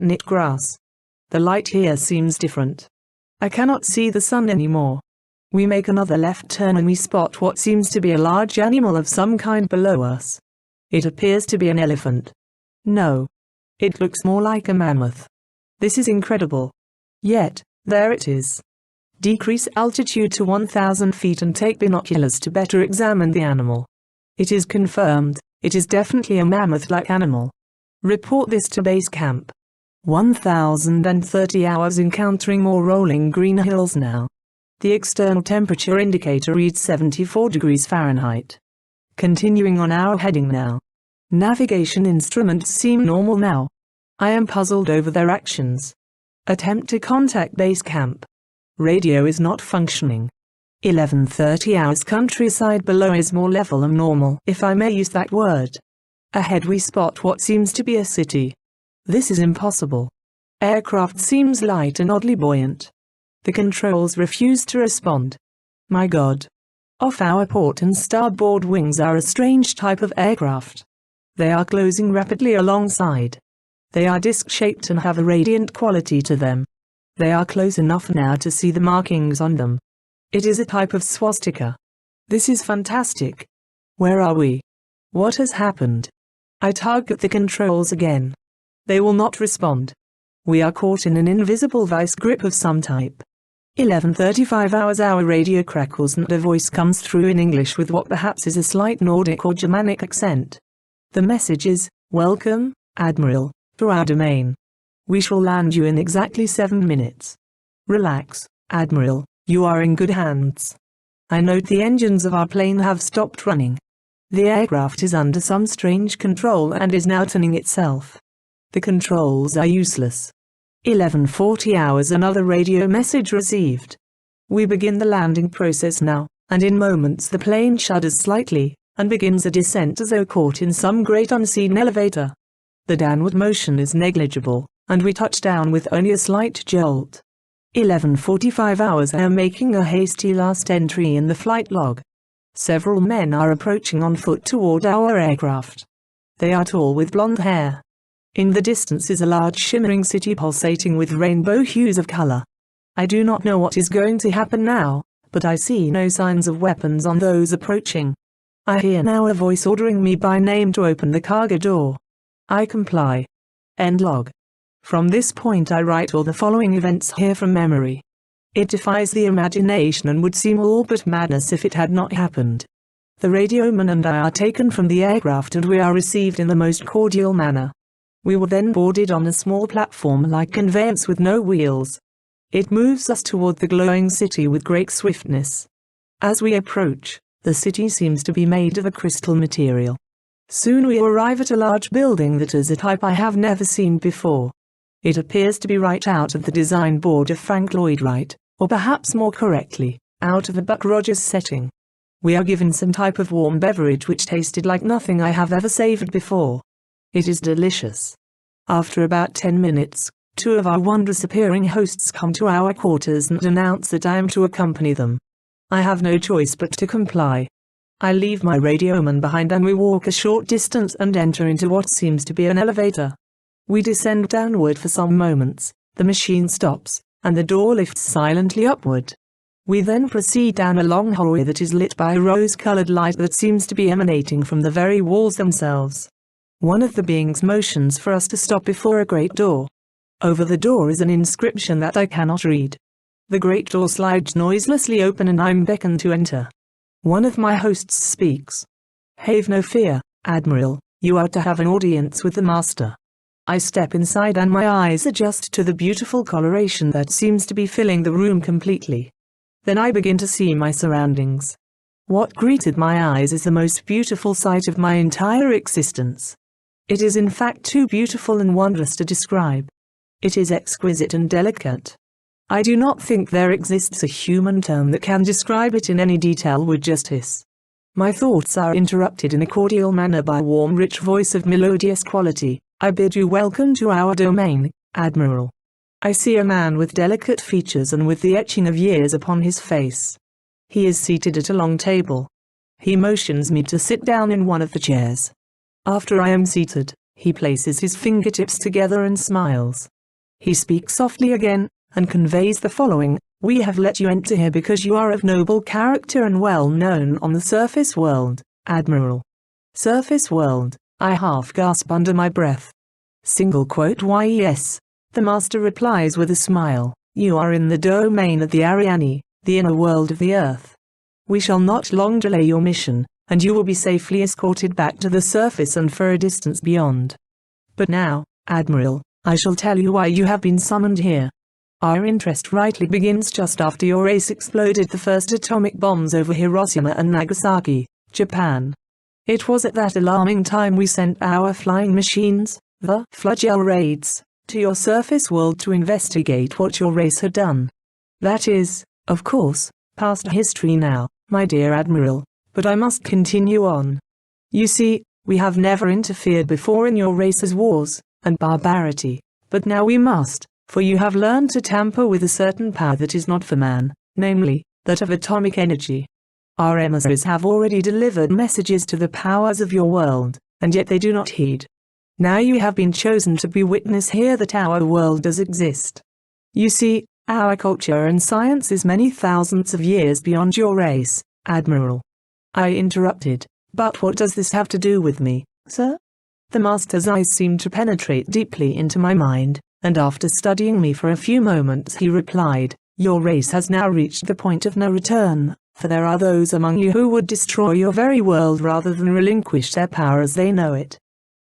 knit grass. The light here seems different. I cannot see the sun anymore. We make another left turn and we spot what seems to be a large animal of some kind below us. It appears to be an elephant. No. It looks more like a mammoth. This is incredible. Yet, there it is. Decrease altitude to 1,000 feet and take binoculars to better examine the animal. It is confirmed, it is definitely a mammoth-like animal. Report this to base camp. 1,030 hours encountering more rolling green hills now. The external temperature indicator reads 74 degrees Fahrenheit. Continuing on our heading now. Navigation instruments seem normal now. I am puzzled over their actions. Attempt to contact base camp. Radio is not functioning. 11:30 hours countryside below is more level and normal, if I may use that word. Ahead we spot what seems to be a city. This is impossible. Aircraft seems light and oddly buoyant. The controls refuse to respond. My God. Off our port and starboard wings are a strange type of aircraft. They are closing rapidly alongside. They are disc-shaped and have a radiant quality to them. They are close enough now to see the markings on them. It is a type of swastika. This is fantastic. Where are we? What has happened? I tug at the controls again. They will not respond. We are caught in an invisible vice grip of some type. 11:35 hours our radio crackles and a voice comes through in English with what perhaps is a slight Nordic or Germanic accent. The message is, "Welcome, Admiral, to our domain. We shall land you in exactly 7 minutes. Relax, Admiral, you are in good hands." I note the engines of our plane have stopped running. The aircraft is under some strange control and is now turning itself. The controls are useless. 11:40 hours another radio message received. We begin the landing process now, and in moments the plane shudders slightly, and begins a descent as though caught in some great unseen elevator. The downward motion is negligible, and we touch down with only a slight jolt. 11:45 hours I am making a hasty last entry in the flight log. Several men are approaching on foot toward our aircraft. They are tall with blonde hair. In the distance is a large shimmering city pulsating with rainbow hues of color. I do not know what is going to happen now, but I see no signs of weapons on those approaching. I hear now a voice ordering me by name to open the cargo door. I comply. End log. From this point I write all the following events here from memory. It defies the imagination and would seem all but madness if it had not happened. The radioman and I are taken from the aircraft and we are received in the most cordial manner. We were then boarded on a small platform-like conveyance with no wheels. It moves us toward the glowing city with great swiftness. As we approach, the city seems to be made of a crystal material. Soon we arrive at a large building that is a type I have never seen before. It appears to be right out of the design board of Frank Lloyd Wright, or perhaps more correctly, out of a Buck Rogers setting. We are given some type of warm beverage which tasted like nothing I have ever savored before. It is delicious. After about 10 minutes, two of our wondrous appearing hosts come to our quarters and announce that I am to accompany them. I have no choice but to comply. I leave my radioman behind and we walk a short distance and enter into what seems to be an elevator. We descend downward for some moments, the machine stops, and the door lifts silently upward. We then proceed down a long hallway that is lit by a rose-colored light that seems to be emanating from the very walls themselves. One of the beings motions for us to stop before a great door. Over the door is an inscription that I cannot read. The great door slides noiselessly open and I'm beckoned to enter. One of my hosts speaks. "Have no fear, Admiral, you are to have an audience with the master." I step inside and my eyes adjust to the beautiful coloration that seems to be filling the room completely. Then I begin to see my surroundings. What greeted my eyes is the most beautiful sight of my entire existence. It is in fact too beautiful and wondrous to describe. It is exquisite and delicate. I do not think there exists a human term that can describe it in any detail with justice. My thoughts are interrupted in a cordial manner by a warm rich voice of melodious quality. "I bid you welcome to our domain, Admiral." I see a man with delicate features and with the etching of years upon his face. He is seated at a long table. He motions me to sit down in one of the chairs. After I am seated, He places his fingertips together and smiles. He speaks softly again, and conveys the following: "We have let you enter here because you are of noble character and well known on the surface world, Admiral." Surface world, I half gasp under my breath. Yes. The master replies with a smile, "You are in the domain of the Ariani, the inner world of the earth. We shall not long delay your mission, and you will be safely escorted back to the surface and for a distance beyond. But now, Admiral, I shall tell you why you have been summoned here. Our interest rightly begins just after your race exploded the first atomic bombs over Hiroshima and Nagasaki, Japan. It was at that alarming time we sent our flying machines, the Flagell raids, to your surface world to investigate what your race had done. That is, of course, past history now, my dear Admiral, but I must continue on. You see, we have never interfered before in your race's wars and barbarity, but now we must, for you have learned to tamper with a certain power that is not for man, namely, that of atomic energy. Our emissaries have already delivered messages to the powers of your world, and yet they do not heed. Now you have been chosen to be witness here that our world does exist. You see, our culture and science is many thousands of years beyond your race, Admiral." I interrupted, "But what does this have to do with me, sir?" The master's eyes seemed to penetrate deeply into my mind, and after studying me for a few moments he replied, "Your race has now reached the point of no return, for there are those among you who would destroy your very world rather than relinquish their power as they know it."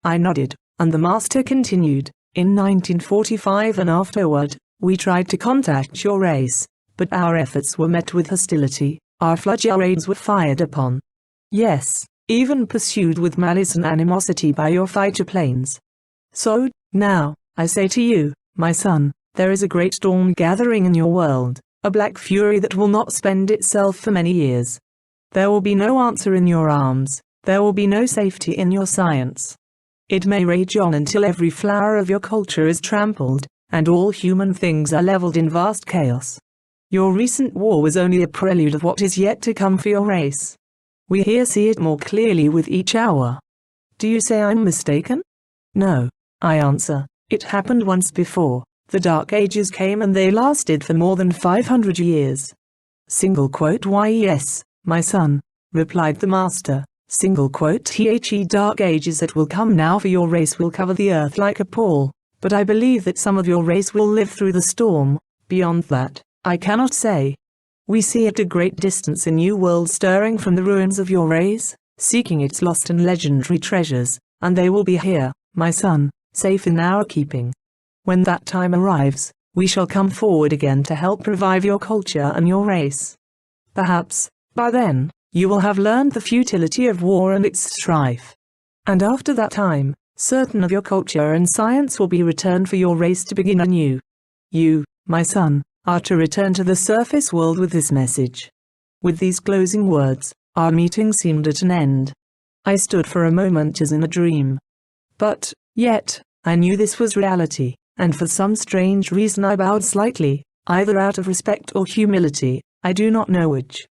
I nodded, and the master continued, "In 1945 and afterward, we tried to contact your race, but our efforts were met with hostility. Our Flagell raids were fired upon. Yes, even pursued with malice and animosity by your fighter planes. So, now, I say to you, my son, there is a great storm gathering in your world, a black fury that will not spend itself for many years. There will be no answer in your arms, there will be no safety in your science. It may rage on until every flower of your culture is trampled, and all human things are leveled in vast chaos. Your recent war was only a prelude of what is yet to come for your race. We here see it more clearly with each hour. Do you say I'm mistaken? No, I answer, it happened once before. The Dark Ages came and they lasted for more than 500 years. Yes, my son, replied the master. The Dark Ages that will come now for your race will cover the earth like a pall, but I believe that some of your race will live through the storm. Beyond that, I cannot say. We see at a great distance a new world stirring from the ruins of your race, seeking its lost and legendary treasures, and they will be here, my son, safe in our keeping. When that time arrives, we shall come forward again to help revive your culture and your race. Perhaps, by then, you will have learned the futility of war and its strife. And after that time, certain of your culture and science will be returned for your race to begin anew. You, my son, are to return to the surface world with this message." With these closing words, our meeting seemed at an end. I stood for a moment as in a dream. But, yet, I knew this was reality, and for some strange reason I bowed slightly, either out of respect or humility, I do not know which.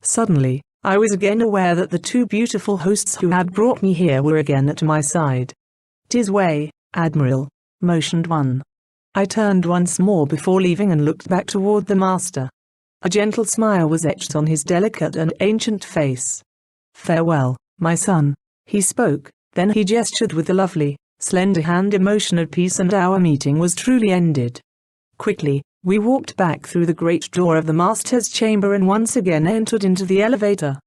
Suddenly, I was again aware that the two beautiful hosts who had brought me here were again at my side. "'Tis way, Admiral," motioned one. I turned once more before leaving and looked back toward the master. A gentle smile was etched on his delicate and ancient face. "Farewell, my son," he spoke, then he gestured with a lovely, slender hand in motion of peace, and our meeting was truly ended. Quickly, we walked back through the great door of the master's chamber and once again entered into the elevator.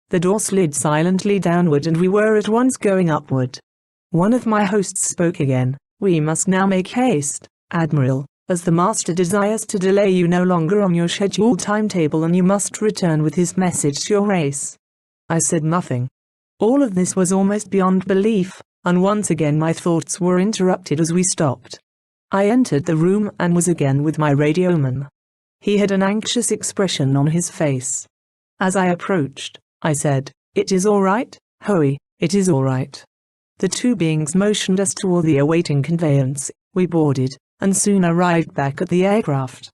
The door slid silently downward and we were at once going upward. One of my hosts spoke again, "We must now make haste, Admiral, as the master desires to delay you no longer on your scheduled timetable and you must return with his message to your race." I said nothing. All of this was almost beyond belief, and once again my thoughts were interrupted as we stopped. I entered the room and was again with my radioman. He had an anxious expression on his face. As I approached, I said, "It is all right, Hoey, it is all right." The two beings motioned us toward the awaiting conveyance. We boarded, and soon arrived back at the aircraft.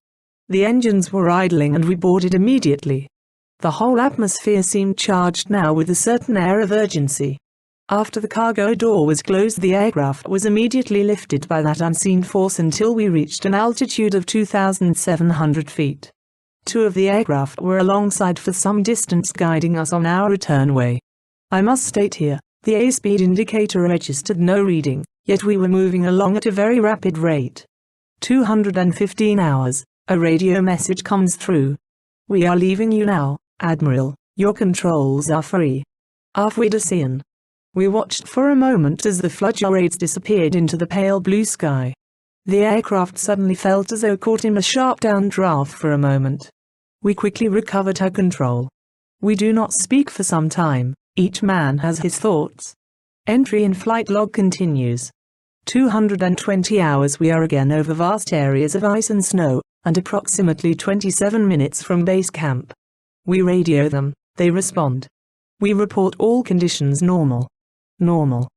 The engines were idling and we boarded immediately. The whole atmosphere seemed charged now with a certain air of urgency. After the cargo door was closed, the aircraft was immediately lifted by that unseen force until we reached an altitude of 2,700 feet. Two of the aircraft were alongside for some distance, guiding us on our return way. I must state here, the airspeed indicator registered no reading, yet we were moving along at a very rapid rate. 215 hours, a radio message comes through. We are leaving you now, Admiral, your controls are free. Auf Wiedersehen. We watched for a moment as the fluctuates disappeared into the pale blue sky. The aircraft suddenly felt as though caught in a sharp downdraft for a moment. We quickly recovered her control. We do not speak for some time, each man has his thoughts. Entry in flight log continues. 220 hours we are again over vast areas of ice and snow, and approximately 27 minutes from base camp. We radio them, they respond. We report all conditions normal. Normal.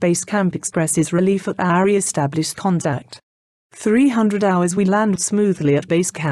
Base camp expresses relief at our re-established contact. 300 hours we land smoothly at base camp.